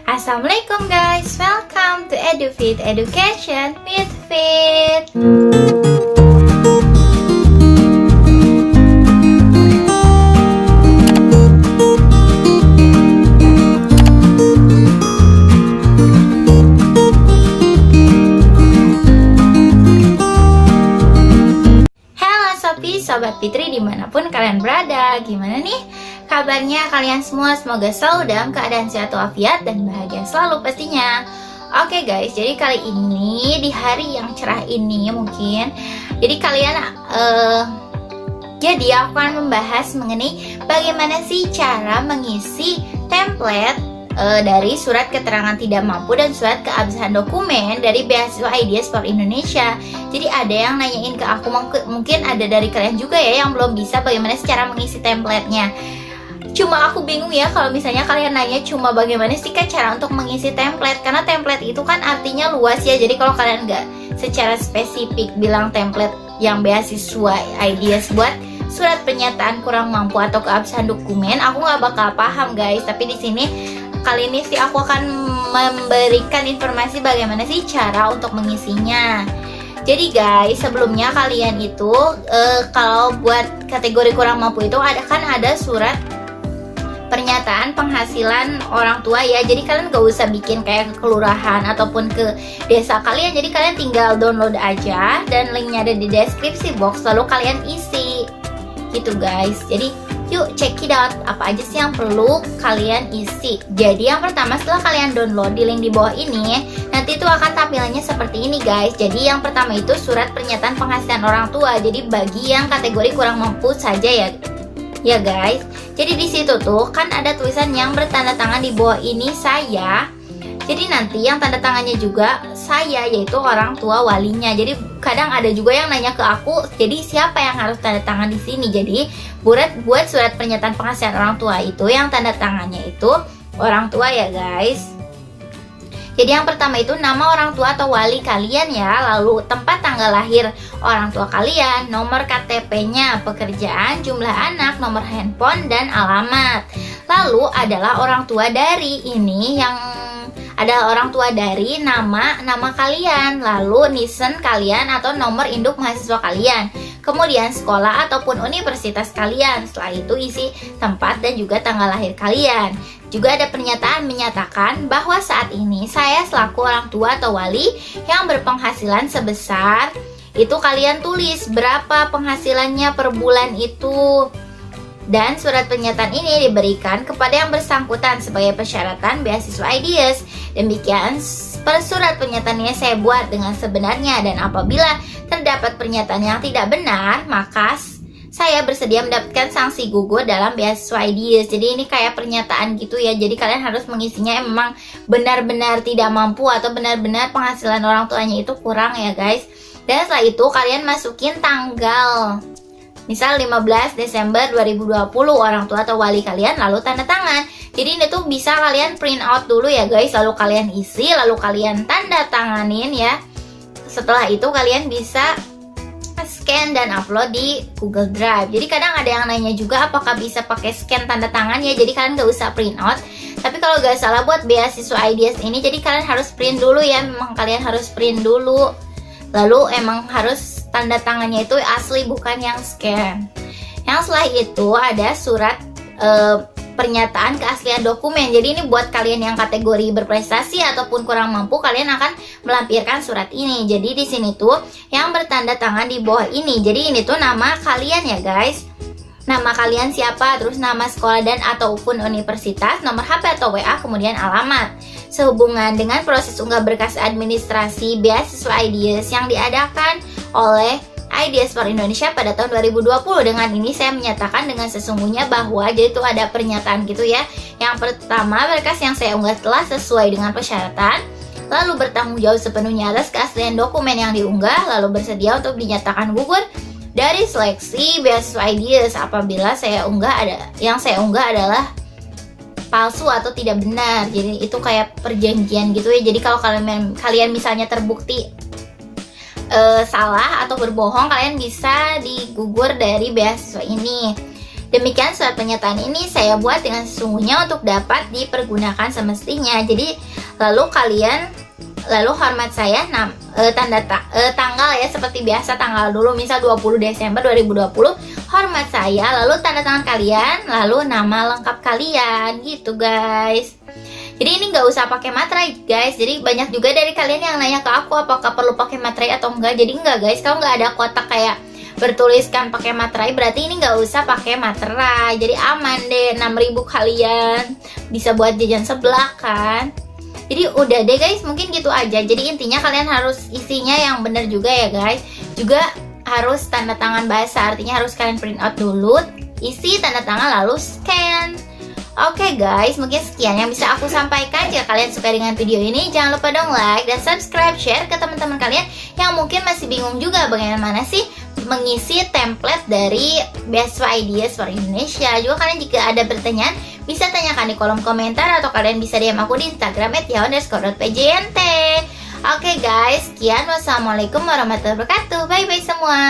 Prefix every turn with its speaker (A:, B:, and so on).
A: Assalamualaikum guys, welcome to EduFit Education with Fit. Sobat Fitri dimanapun kalian berada, gimana nih kabarnya kalian semua? Semoga selalu dalam keadaan sehat walafiat dan bahagia selalu pastinya. Oke guys, jadi kali ini di hari yang cerah ini mungkin jadi kalian jadi aku akan membahas mengenai bagaimana sih cara mengisi template dari surat keterangan tidak mampu dan surat keabsahan dokumen dari beasiswa Ideas for Indonesia. Jadi ada yang nanyain ke aku, mungkin ada dari kalian juga ya yang belum bisa bagaimana cara mengisi template-nya. Cuma aku bingung ya kalau misalnya kalian nanya cuma bagaimana sih kan cara untuk mengisi template, karena template itu kan artinya luas ya. Jadi kalau kalian nggak secara spesifik bilang template yang beasiswa Ideas buat surat pernyataan kurang mampu atau keabsahan dokumen, aku nggak bakal paham guys. Tapi di sini kali ini sih aku akan memberikan informasi bagaimana sih cara untuk mengisinya. Jadi guys, sebelumnya kalian itu kalau buat kategori kurang mampu itu ada surat pernyataan penghasilan orang tua ya. Jadi kalian gak usah bikin kayak ke kelurahan ataupun ke desa kalian. Jadi kalian tinggal download aja dan linknya ada di deskripsi box, lalu kalian isi gitu guys. Jadi yuk check it out, apa aja sih yang perlu kalian isi. Jadi yang pertama, setelah kalian download di link di bawah ini, nanti itu akan tampilannya seperti ini guys. Jadi yang pertama itu surat pernyataan penghasilan orang tua. Jadi bagi yang kategori kurang mampu saja ya guys. Jadi di situ tuh kan ada tulisan yang bertanda tangan di bawah ini saya. Jadi nanti yang tanda tangannya juga saya, yaitu orang tua walinya. Jadi kadang ada juga yang nanya ke aku, jadi siapa yang harus tanda tangan di sini? Jadi buat surat pernyataan penghasilan orang tua itu yang tanda tangannya itu orang tua ya guys. Jadi yang pertama itu nama orang tua atau wali kalian ya, lalu tempat tanggal lahir orang tua kalian, nomor KTP-nya, pekerjaan, jumlah anak, nomor handphone, dan alamat. Lalu adalah orang tua dari ini yang adalah orang tua dari nama kalian, lalu nisen kalian atau nomor induk mahasiswa kalian, kemudian sekolah ataupun universitas kalian. Setelah itu isi tempat dan juga tanggal lahir kalian. Juga ada pernyataan menyatakan bahwa saat ini saya selaku orang tua atau wali yang berpenghasilan sebesar itu, kalian tulis berapa penghasilannya per bulan itu. Dan surat pernyataan ini diberikan kepada yang bersangkutan sebagai persyaratan beasiswa Ideas. Demikian surat pernyataannya saya buat dengan sebenarnya, dan apabila terdapat pernyataan yang tidak benar, maka saya bersedia mendapatkan sanksi gugur dalam beasiswa Ideas. Jadi ini kayak pernyataan gitu ya. Jadi kalian harus mengisinya memang benar-benar tidak mampu atau benar-benar penghasilan orang tuanya itu kurang ya guys. Dan setelah itu kalian masukin tanggal, misal 15 Desember 2020 orang tua atau wali kalian, lalu tanda tangan. Jadi ini tuh bisa kalian print out dulu ya guys, lalu kalian isi, lalu kalian tanda tanganin ya. Setelah itu kalian bisa scan dan upload di Google Drive. Jadi kadang ada yang nanya juga apakah bisa pakai scan tanda tangan ya. Jadi kalian gak usah print out. Tapi kalau gak salah buat beasiswa Ideas ini, jadi kalian harus print dulu ya. Memang kalian harus print dulu. Lalu emang harus tanda tangannya itu asli, bukan yang scan. Yang setelah itu ada surat pernyataan keaslian dokumen. Jadi ini buat kalian yang kategori berprestasi ataupun kurang mampu, kalian akan melampirkan surat ini. Jadi di sini tuh yang bertanda tangan di bawah ini. Jadi ini tuh nama kalian ya guys. Nama kalian siapa, terus nama sekolah dan ataupun universitas, nomor HP atau WA, kemudian alamat. Sehubungan dengan proses unggah berkas administrasi beasiswa Ideas yang diadakan oleh Ideas for Indonesia pada tahun 2020. Dengan ini saya menyatakan dengan sesungguhnya bahwa jadi itu ada pernyataan gitu ya. Yang pertama, berkas yang saya unggah telah sesuai dengan persyaratan, lalu bertanggung jawab sepenuhnya atas keaslian dokumen yang diunggah, lalu bersedia untuk dinyatakan gugur dari seleksi beasiswa Ideas apabila yang saya unggah adalah palsu atau tidak benar. Jadi itu kayak perjanjian gitu ya. Jadi kalau kalian misalnya terbukti salah atau berbohong, kalian bisa digugur dari beasiswa ini. Demikian surat pernyataan ini saya buat dengan sesungguhnya untuk dapat dipergunakan semestinya. Jadi lalu hormat saya tanggal ya, seperti biasa tanggal dulu, misal 20 Desember 2020 hormat saya, lalu tanda tangan kalian, lalu nama lengkap kalian gitu guys. Jadi ini nggak usah pakai materai guys. Jadi banyak juga dari kalian yang nanya ke aku apakah perlu pakai materai atau enggak. Jadi enggak guys, kalau nggak ada kotak kayak bertuliskan pakai materai berarti ini nggak usah pakai materai. Jadi aman deh, 6.000 kalian bisa buat jajan sebelah kan. Jadi udah deh guys, mungkin gitu aja. Jadi intinya kalian harus isinya yang bener juga ya guys. Juga harus tanda tangan basah, artinya harus kalian print out dulu, isi tanda tangan lalu scan. Oke guys, mungkin sekian yang bisa aku sampaikan. Jika kalian suka dengan video ini, jangan lupa dong like dan subscribe, share ke teman-teman kalian yang mungkin masih bingung juga bagaimana sih mengisi template dari Beasiswa Ideas for Indonesia. Juga kalian jika ada pertanyaan bisa tanyakan di kolom komentar atau kalian bisa DM aku di Instagram @yao_pjnt. Oke guys, sekian. Wassalamualaikum warahmatullahi wabarakatuh. Bye bye semua.